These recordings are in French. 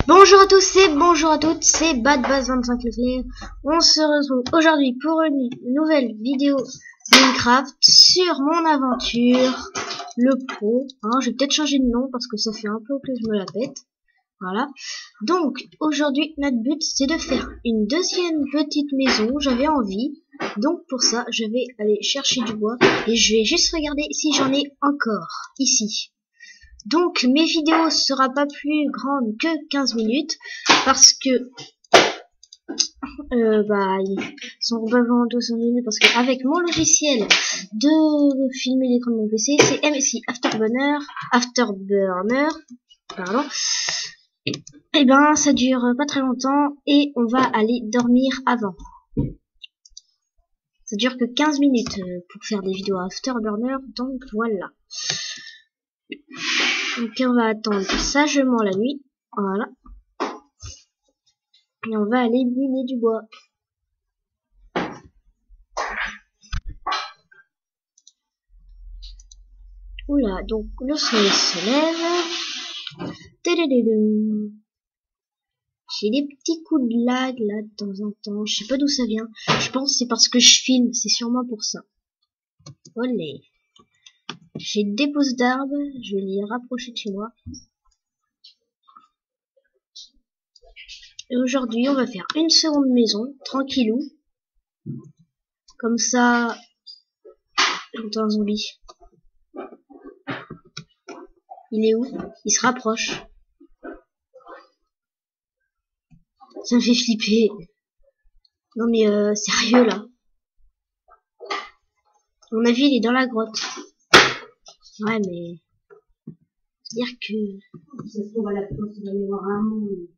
Bonjour à tous et bonjour à toutes, c'est BadBaz25 Leclerc. On se retrouve aujourd'hui pour une nouvelle vidéo Minecraft sur mon aventure, le pro. Je vais peut-être changer de nom parce que ça fait un peu que je me la pète. Voilà. Donc aujourd'hui notre but c'est de faire une deuxième petite maison. J'avais envie. Donc pour ça je vais aller chercher du bois et je vais juste regarder si j'en ai encore ici. Donc mes vidéos sera pas plus grande que 15 minutes parce que ils sont vraiment 200 minutes parce que avec mon logiciel de filmer l'écran de mon PC, c'est MSI Afterburner, pardon. Et ben ça dure pas très longtemps et on va aller dormir avant. Ça dure que 15 minutes pour faire des vidéos Afterburner, donc voilà. Donc on va attendre sagement la nuit, voilà. Et on va aller miner du bois. Oula, donc le soleil se lève. J'ai des petits coups de lag là de temps en temps. Je sais pas d'où ça vient. Je pense que c'est parce que je filme, c'est sûrement pour ça. Olé. J'ai des pousses d'arbres, je vais les rapprocher de chez moi. Et aujourd'hui, on va faire une seconde maison, tranquillou. Comme ça... J'entends un zombie. Il est où? Il se rapproche. Ça me fait flipper. Non mais sérieux là. À mon avis, il est dans la grotte. Ouais mais... C'est-à-dire que... Ça se trouve à la place de aller voir un monde.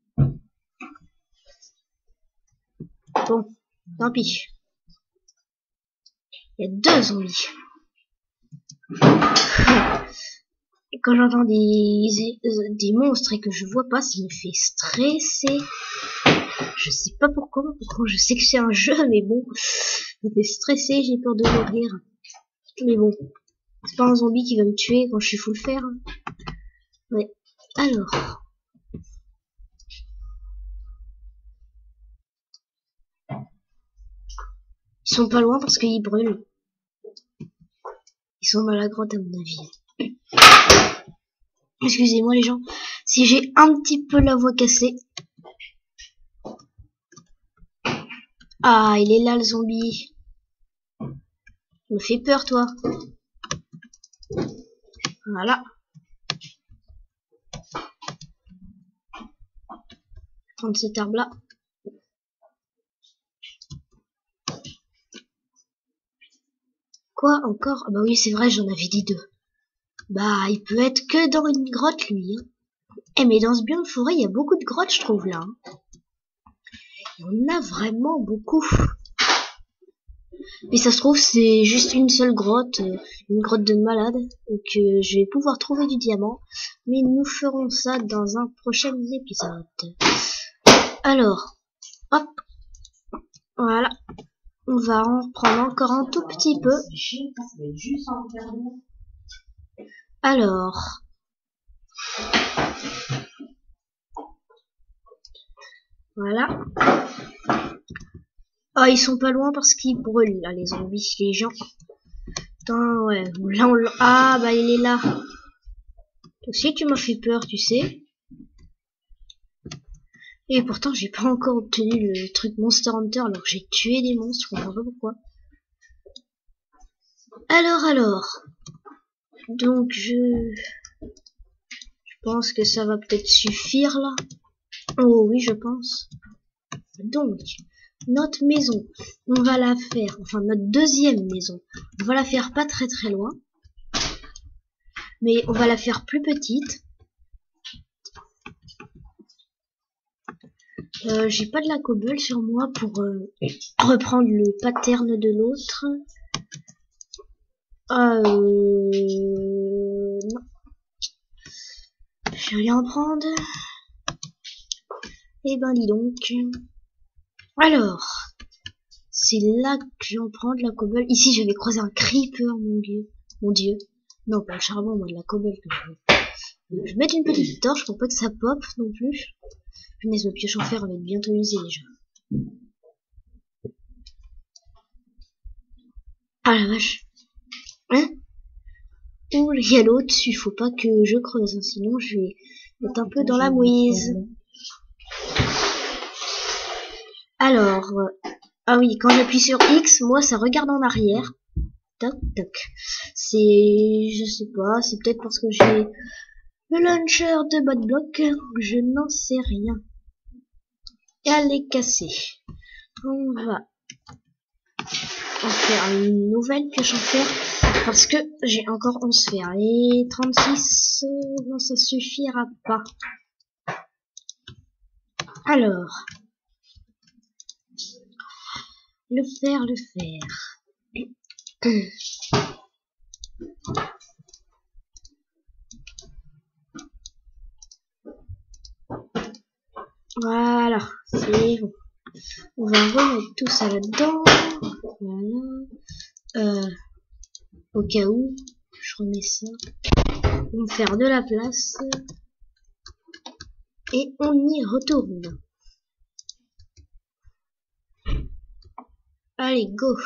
Bon, tant pis. Il y a deux zombies. Et quand j'entends des monstres et que je vois pas, ça me fait stresser. Je sais pas pourquoi je sais que c'est un jeu, mais bon, ça me fait stresser, j'ai peur de mourir. Mais bon, c'est pas un zombie qui va me tuer quand je suis full fer. Ouais, alors... Ils sont pas loin parce qu'ils brûlent. Ils sont dans la grotte à mon avis. Excusez-moi les gens, si j'ai un petit peu la voix cassée. Ah, il est là le zombie. Il me fait peur toi. Voilà. Prendre cet arbre là. Quoi encore? Ah bah oui c'est vrai, j'en avais dit deux. Bah il peut être que dans une grotte lui. Eh mais dans ce biome forêt il y a beaucoup de grottes je trouve là. Il y en a vraiment beaucoup. Mais ça se trouve c'est juste une seule grotte, une grotte de malade. Donc je vais pouvoir trouver du diamant. Mais nous ferons ça dans un prochain épisode. Alors, hop, voilà. On va en reprendre encore un tout petit peu. Alors, voilà. Ah, ils sont pas loin parce qu'ils brûlent là, les zombies, les gens. Putain, ouais. Là, ah, bah il est là. Toi aussi, tu m'as fait peur, tu sais. Et pourtant, j'ai pas encore obtenu le truc Monster Hunter alors que j'ai tué des monstres, je comprends pas pourquoi. Alors. Donc, je pense que ça va peut-être suffire là. Oh oui, je pense. Donc, notre maison, on va la faire, enfin notre deuxième maison, on va la faire pas très très loin. Mais on va la faire plus petite. J'ai pas de la cobble sur moi pour reprendre le pattern de l'autre. Non. Je vais rien en prendre. Eh ben dis donc. Alors, c'est là que je vais en prendre la cobble. Ici, je vais croiser un creeper, mon dieu. Non, pas le charbon, moi de la cobble. Je vais mettre une petite torche pour pas que ça pop non plus. Punaise, le pioche en fer va être bientôt usé déjà. Ah la vache. Hein? Oh, il y a l'eau dessus, faut pas que je creuse, hein, sinon je vais être un peu dans la mouise. Alors, ah oui, quand j'appuie sur X, moi ça regarde en arrière. Toc, toc. C'est, je sais pas, c'est peut-être parce que j'ai le launcher de BotBlock, je n'en sais rien. Et elle est cassée. On va en faire une nouvelle pioche en fer parce que j'ai encore 11 fers. Et 36, non, ça suffira pas. Alors, le fer. Voilà, c'est bon. On va remettre tout ça là-dedans. Voilà. Au cas où, je remets ça. On va faire de la place. Et on y retourne. Allez, go.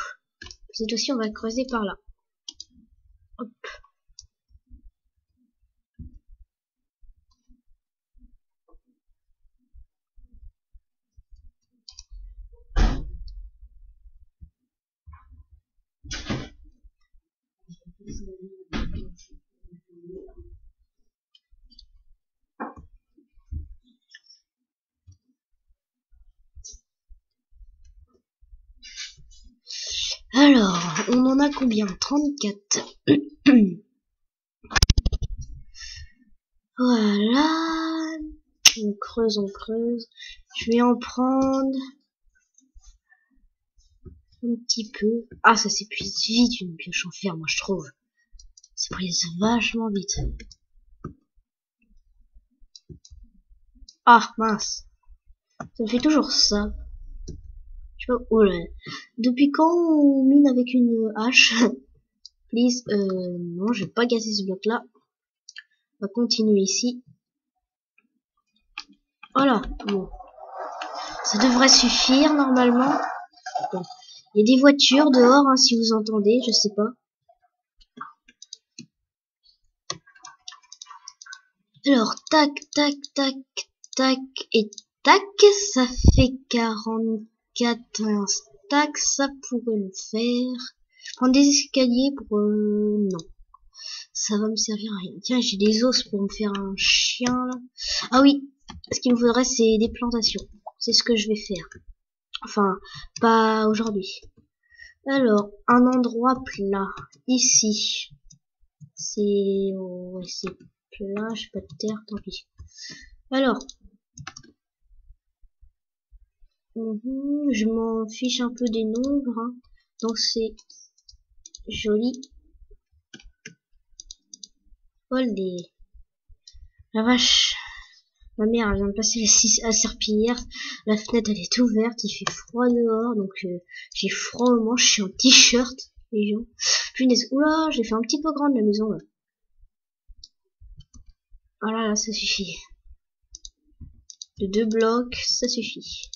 Cette fois-ci, on va creuser par là. Hop. Alors, on en a combien? 34. Voilà. On creuse. Je vais en prendre un petit peu. Ah, ça s'épuise vite une pioche en fer, moi je trouve. Ça s'épuise vachement vite. Ah, mince. Ça me fait toujours ça. Je sais pas. Oh là. Depuis quand on mine avec une hache? Please. Non, je vais pas casser ce bloc là. On va continuer ici. Voilà. Bon. Ça devrait suffire normalement. Bon. Il y a des voitures dehors, hein, si vous entendez, je sais pas. Alors, tac, tac, tac, tac, et tac, ça fait 44 un stack, ça pourrait le faire. Prendre des escaliers pour... non. Ça va me servir à rien. Tiens, j'ai des os pour me faire un chien, là. Ah oui, ce qu'il me faudrait, c'est des plantations. C'est ce que je vais faire. Enfin, pas aujourd'hui. Alors, un endroit plat. Ici. C'est... ouais, c'est plat, j'ai pas de terre, tant pis. Alors, je m'en fiche un peu des nombres, hein. Donc c'est joli. Olé. La vache. Ma mère elle vient de passer la serpillière. La fenêtre elle est ouverte, il fait froid dehors, donc j'ai froid au manche, je suis en t-shirt, les gens. Punaise, oula, j'ai fait un petit peu grande la maison là. Voilà, là, ça suffit. De 2 blocs, ça suffit.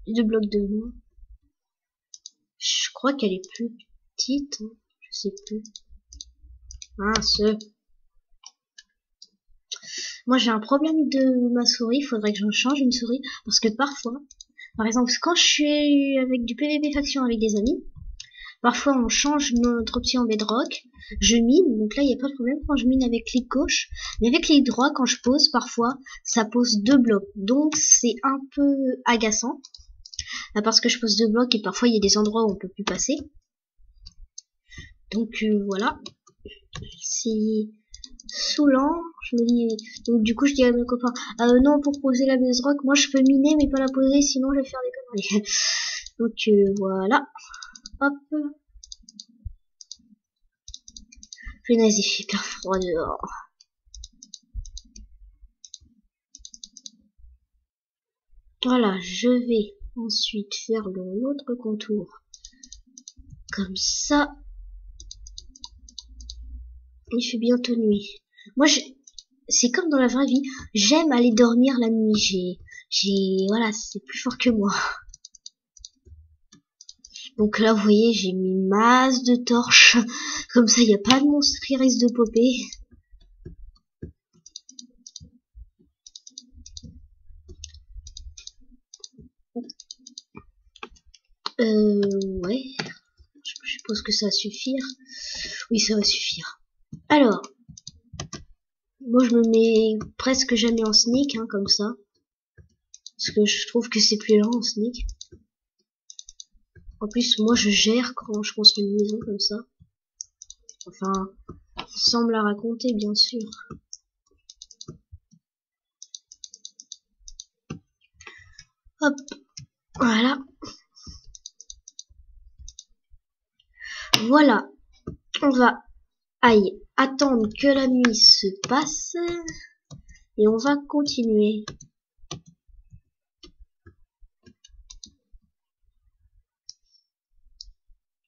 2 blocs de moins. Je crois qu'elle est plus petite, hein. Je sais plus. Mince. Moi j'ai un problème de ma souris, il faudrait que j'en change une souris, parce que parfois, par exemple quand je suis avec du PvP faction avec des amis, parfois on change notre option bedrock, je mine, donc là il n'y a pas de problème quand je mine avec clic gauche, mais avec clic droit quand je pose, parfois ça pose 2 blocs, donc c'est un peu agaçant, parce que je pose 2 blocs et parfois il y a des endroits où on peut plus passer, donc voilà, c'est saoulant. Je me dis, donc du coup je dis à mes copains, non, pour poser la bedrock, moi je peux miner mais pas la poser, sinon je vais faire des conneries. Donc voilà, hop. Punaise, il fait hyper froid dehors. Voilà, je vais ensuite faire l'autre contour comme ça. Il fait bientôt nuit. Moi c'est comme dans la vraie vie. J'aime aller dormir la nuit. Voilà, c'est plus fort que moi. Donc là, vous voyez, j'ai mis une masse de torches. Comme ça, il n'y a pas de monstre qui risque de popper. Ouais. Je suppose que ça va suffire. Oui, ça va suffire. Alors, moi je me mets presque jamais en sneak, hein, comme ça. Parce que je trouve que c'est plus lent en sneak. En plus, moi je gère quand je construis une maison comme ça. Enfin, sans me la raconter, bien sûr. Hop, voilà. Voilà, on va attendre que la nuit se passe et on va continuer.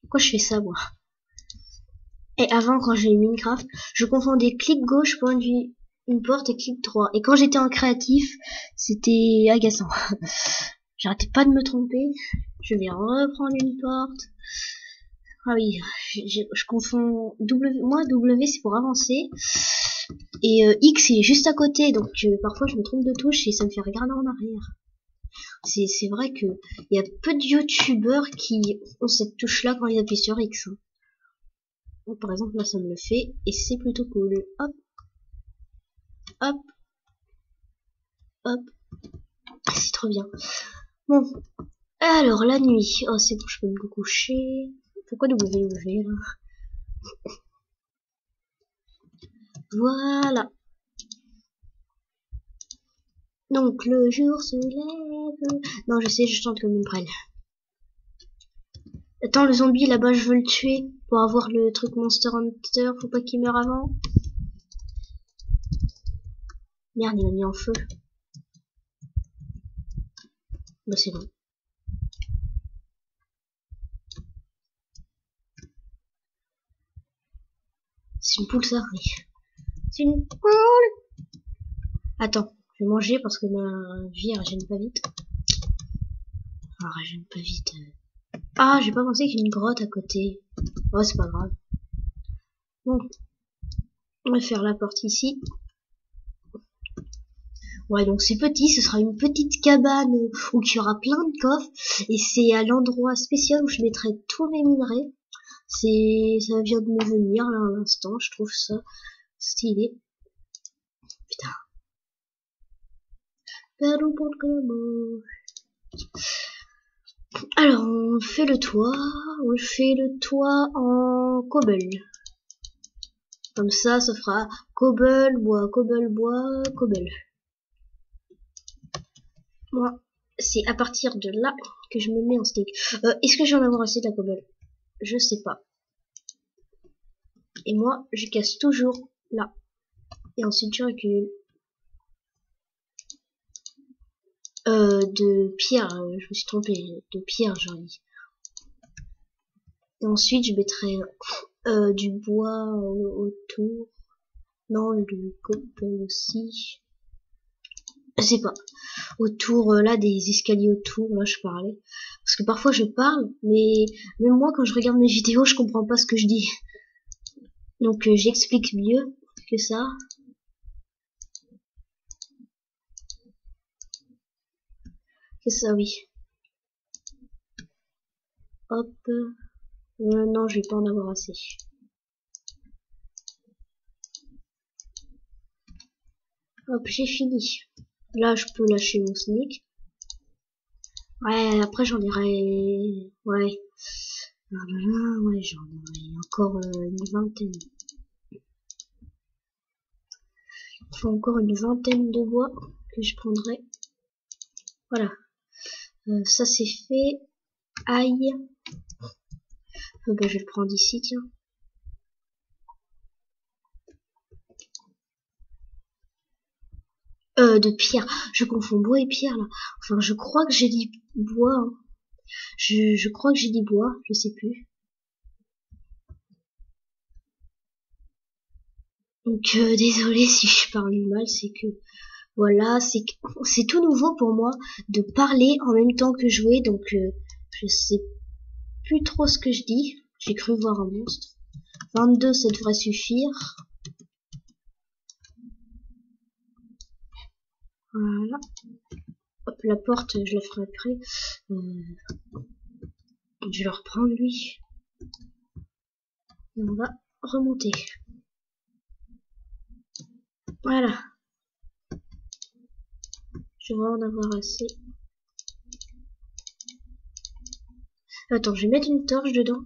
Pourquoi je fais ça, moi? Et avant, quand j'ai eu Minecraft, je confondais clic gauche pour une porte et clic droit. Et quand j'étais en créatif, c'était agaçant. J'arrêtais pas de me tromper. Je vais reprendre une porte. Ah oui, je confonds W. Moi, W c'est pour avancer. Et X il est juste à côté. Donc parfois je me trompe de touche et ça me fait regarder en arrière. C'est vrai que il y a peu de youtubeurs qui ont cette touche là quand ils appuient sur X. Donc, par exemple là ça me le fait et c'est plutôt cool. Hop, hop, hop. C'est trop bien. Bon, alors la nuit. Oh c'est bon, je peux me coucher. Pourquoi W là? Voilà. Donc le jour se lève. Non, je sais, je chante comme une prenne. Attends, le zombie là-bas, je veux le tuer pour avoir le truc Monster Hunter. Faut pas qu'il meure avant. Merde, il m'a mis en feu. Bah c'est bon. C'est une poule ça, oui. C'est une poule. Attends, je vais manger parce que ma vie elle régène pas vite. Enfin, régène pas vite. Ah, j'ai pas pensé qu'il y a une grotte à côté. Oh, c'est pas grave. Bon, on va faire la porte ici. Ouais, donc c'est petit, ce sera une petite cabane où il y aura plein de coffres. Et c'est à l'endroit spécial où je mettrai tous mes minerais. Ça vient de me venir là à l'instant, je trouve ça stylé. Putain. Alors, on fait le toit en cobble. Comme ça fera cobble, bois, cobble. Moi, c'est à partir de là que je me mets en stick. Est-ce que je vais en avoir assez de la cobble? Je sais pas. Et moi, je casse toujours là. Et ensuite, je recule. De pierre, je me suis trompée. De pierre, j'en ai. Et ensuite, je mettrai du bois autour. Non, du cobble aussi. Je sais pas. Autour, là, des escaliers autour, là, je parlais. Parce que parfois, je parle, mais même moi, quand je regarde mes vidéos, je comprends pas ce que je dis. Donc, j'explique mieux que ça. Que ça, oui. Hop. Non, je vais pas en avoir assez. Hop, j'ai fini. Là, je peux lâcher mon sneak. Ouais, après j'en irai... Ouais. Ouais, j'en aurai encore une vingtaine. Il faut encore une vingtaine de bois que je prendrai. Voilà. Ça c'est fait. Aïe. Bah, je vais le prendre ici, tiens. De pierre. Je confonds bois et pierre là. Enfin, je crois que j'ai dit bois. Hein. Je crois que j'ai dit bois, je sais plus. Donc désolé si je parle mal, c'est que voilà, c'est tout nouveau pour moi de parler en même temps que jouer, donc je sais plus trop ce que je dis. J'ai cru voir un monstre. 22, ça devrait suffire. Voilà. Hop, la porte, je la ferai après. Je vais le reprendre lui. Et on va remonter. Voilà. Je vais en avoir assez. Attends, je vais mettre une torche dedans.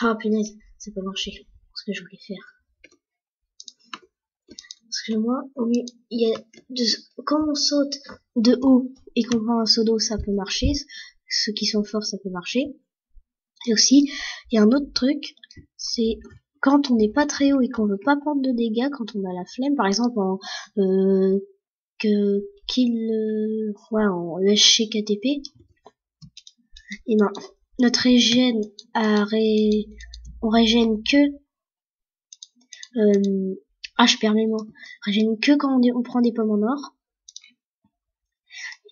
Ah punaise, ça peut marcher. Ce que je voulais faire. Parce que moi, au mieux, il y a quand on saute de haut et qu'on prend un seau d'eau, ça peut marcher. Ceux qui sont forts, ça peut marcher. Et aussi, il y a un autre truc, c'est quand on n'est pas très haut et qu'on veut pas prendre de dégâts, quand on a la flemme, par exemple en en ESC KTP, et ben notre régène on régène que je perds mes mots. Régène que quand on prend des pommes en or.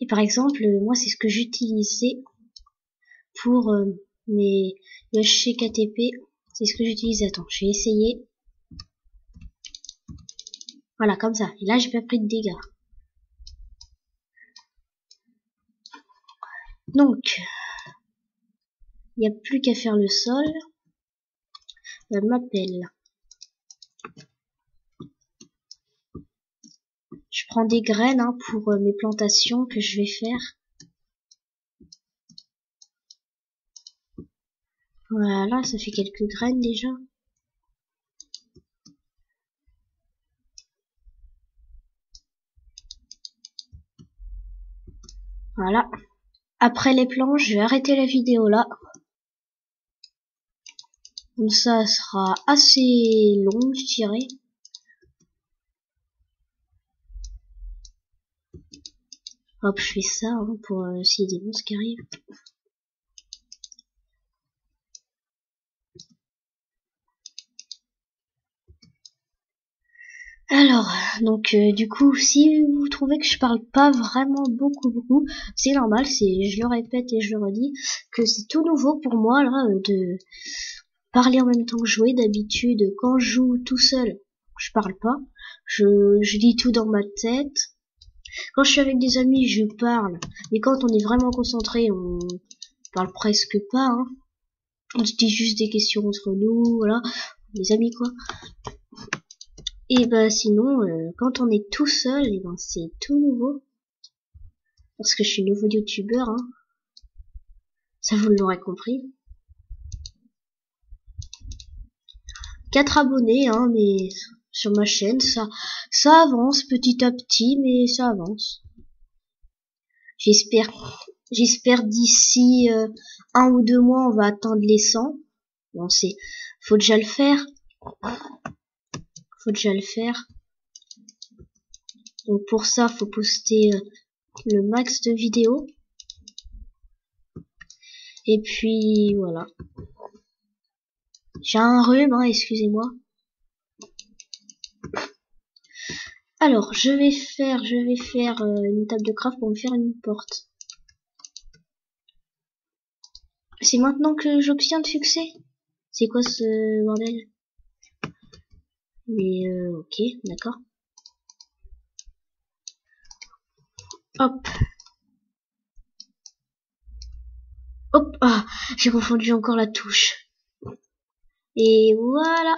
Et par exemple, moi c'est ce que j'utilisais pour mes ESC KTP. C'est ce que j'utilise. Attends, je vais essayer. Voilà, comme ça. Et là, j'ai pas pris de dégâts. Donc, il n'y a plus qu'à faire le sol. M'appelle. Je prends des graines pour mes plantations que je vais faire. Voilà, ça fait quelques graines déjà. Voilà. Après les planches, je vais arrêter la vidéo là. Comme ça sera assez long, je dirais. Hop, je fais ça pour s'il y a des monstres qui arrivent. Alors, donc du coup, si vous trouvez que je parle pas vraiment beaucoup, c'est normal, je le répète et je le redis, que c'est tout nouveau pour moi là de parler en même temps que jouer. D'habitude, quand je joue tout seul, je parle pas, je dis tout dans ma tête. Quand je suis avec des amis, je parle, mais quand on est vraiment concentré, on parle presque pas. On se dit juste des questions entre nous, voilà, les amis quoi. Et bah sinon, quand on est tout seul, et ben c'est tout nouveau. Parce que je suis nouveau youtubeur, ça vous l'aurez compris. 4 abonnés, mais sur ma chaîne, ça avance petit à petit, mais ça avance. J'espère d'ici 1 ou 2 mois, on va atteindre les 100. Bon, faut déjà le faire. Donc pour ça, faut poster le max de vidéos. Et puis voilà. J'ai un rhume, excusez-moi. Alors, je vais faire une table de craft pour me faire une porte. C'est maintenant que j'obtiens de succès? C'est quoi ce bordel? Mais ok, d'accord. Hop. Hop, j'ai confondu encore la touche. Et voilà.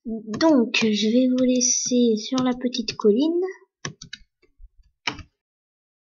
Donc, je vais vous laisser sur la petite colline.